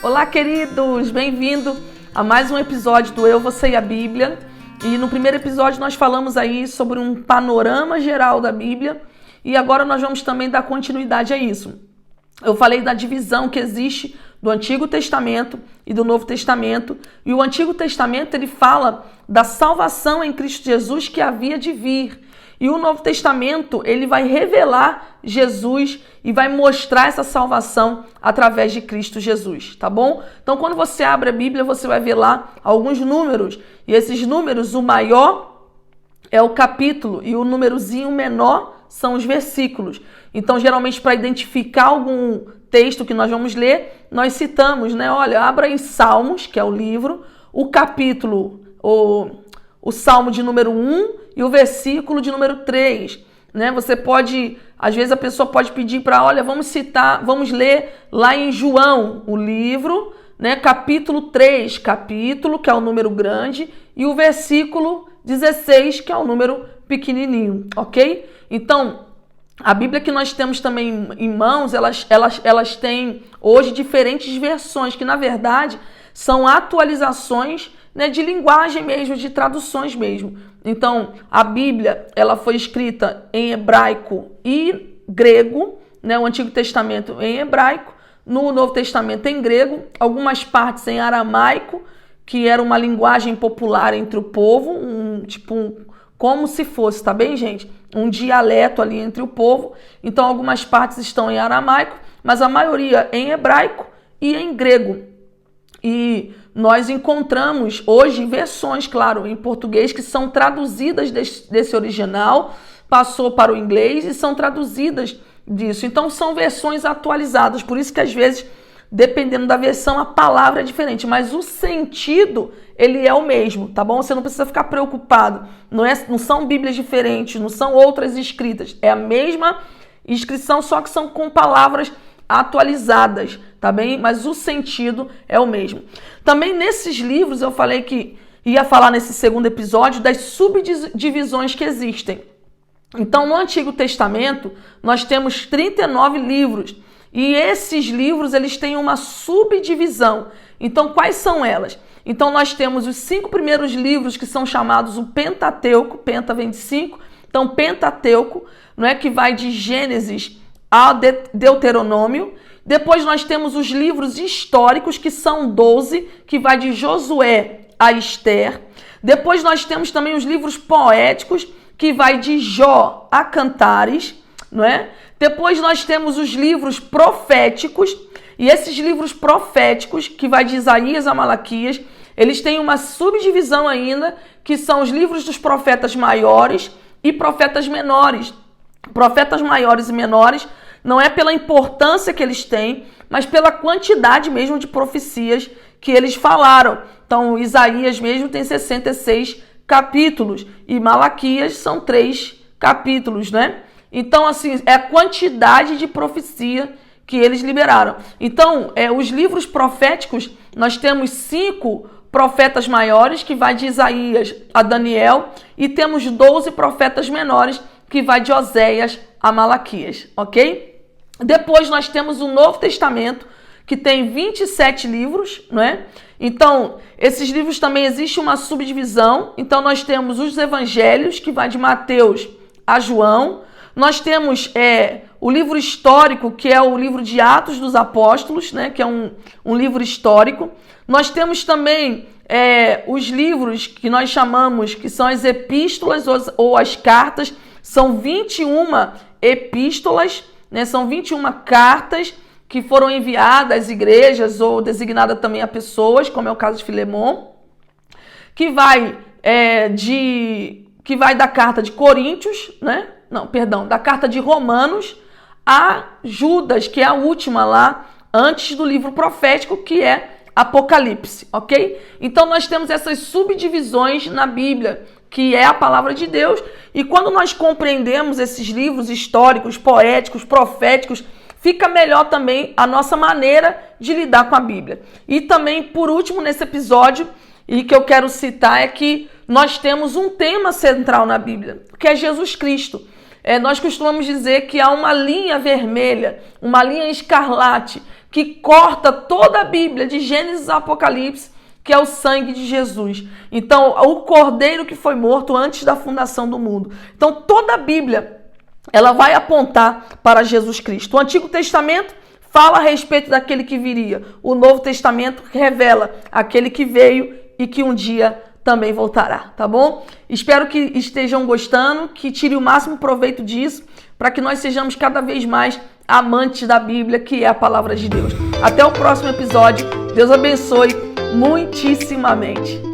Olá, queridos! Bem-vindo a mais um episódio do Eu, Você e a Bíblia. E no primeiro episódio nós falamos aí sobre um panorama geral da Bíblia e agora nós vamos também dar continuidade a isso. Eu falei da divisão que existe do Antigo Testamento e do Novo Testamento. E o Antigo Testamento ele fala da salvação em Cristo Jesus que havia de vir. E o Novo Testamento ele vai revelar Jesus e vai mostrar essa salvação através de Cristo Jesus, tá bom? Então quando você abre a Bíblia você vai ver lá alguns números. E esses números, o maior é o capítulo e o númerozinho menor são os versículos. Então, geralmente, para identificar algum texto que nós vamos ler, nós citamos, né? Olha, abra em Salmos, que é o livro, o capítulo, o Salmo de número 1 e o versículo de número 3. Né? Você pode, às vezes a pessoa pode pedir para, olha, vamos ler lá em João, o livro, né? Capítulo 3, capítulo, que é o número grande, e o versículo 16, que é o número pequenininho, ok? Então, a Bíblia que nós temos também em mãos, elas têm hoje diferentes versões, que na verdade são atualizações, né, de linguagem mesmo, de traduções mesmo. Então, a Bíblia ela foi escrita em hebraico e grego, né, o Antigo Testamento em hebraico, no Novo Testamento em grego, algumas partes em aramaico, que era uma linguagem popular entre o povo, como se fosse, tá bem, gente? Um dialeto ali entre o povo. Então, algumas partes estão em aramaico, mas a maioria em hebraico e em grego. E nós encontramos hoje versões, claro, em português que são traduzidas desse original, passou para o inglês e são traduzidas disso. Então, são versões atualizadas, por isso que às vezes, dependendo da versão, a palavra é diferente, mas o sentido, ele é o mesmo, tá bom? Você não precisa ficar preocupado, não são Bíblias diferentes, não são outras escritas, é a mesma inscrição, só que são com palavras atualizadas, tá bem? Mas o sentido é o mesmo. Também nesses livros, eu falei que ia falar nesse segundo episódio das subdivisões que existem. Então, no Antigo Testamento, nós temos 39 livros, e esses livros, eles têm uma subdivisão. Então, quais são elas? Então, nós temos os 5 primeiros livros que são chamados o Pentateuco, Penta vem de 5. Então, Pentateuco, não é, que vai de Gênesis a Deuteronômio. Depois, nós temos os livros históricos, que são 12, que vai de Josué a Esther. Depois, nós temos também os livros poéticos, que vai de Jó a Cantares, não é? Depois nós temos os livros proféticos, e esses livros proféticos, que vai de Isaías a Malaquias, eles têm uma subdivisão ainda, que são os livros dos profetas maiores e profetas menores. Profetas maiores e menores não é pela importância que eles têm, mas pela quantidade mesmo de profecias que eles falaram. Então, Isaías mesmo tem 66 capítulos, e Malaquias são 3 capítulos, né? Então, assim, é a quantidade de profecia que eles liberaram. Então, os livros proféticos, nós temos 5 profetas maiores, que vai de Isaías a Daniel, e temos 12 profetas menores, que vai de Oséias a Malaquias, ok? Depois nós temos o Novo Testamento, que tem 27 livros, não é? Então, esses livros também existe uma subdivisão. Então, nós temos os evangelhos, que vai de Mateus a João. Nós temos o livro histórico, que é o livro de Atos dos Apóstolos, né? Que é um livro histórico. Nós temos também os livros que nós chamamos, que são as epístolas ou as cartas. São 21 epístolas, né? São 21 cartas que foram enviadas às igrejas ou designadas também a pessoas, como é o caso de Filemon, que vai da carta de Coríntios, né? Não, perdão, da carta de Romanos a Judas, que é a última lá, antes do livro profético, que é Apocalipse, ok? Então nós temos essas subdivisões na Bíblia, que é a palavra de Deus, e quando nós compreendemos esses livros históricos, poéticos, proféticos, fica melhor também a nossa maneira de lidar com a Bíblia. E também, por último, nesse episódio, e que eu quero citar, é que nós temos um tema central na Bíblia, que é Jesus Cristo. Nós costumamos dizer que há uma linha vermelha, uma linha escarlate, que corta toda a Bíblia, de Gênesis a Apocalipse, que é o sangue de Jesus. Então, o cordeiro que foi morto antes da fundação do mundo. Então, toda a Bíblia, ela vai apontar para Jesus Cristo. O Antigo Testamento fala a respeito daquele que viria. O Novo Testamento revela aquele que veio e que um dia também voltará, tá bom? Espero que estejam gostando, que tire o máximo proveito disso, para que nós sejamos cada vez mais amantes da Bíblia, que é a palavra de Deus. Até o próximo episódio. Deus abençoe muitíssimamente.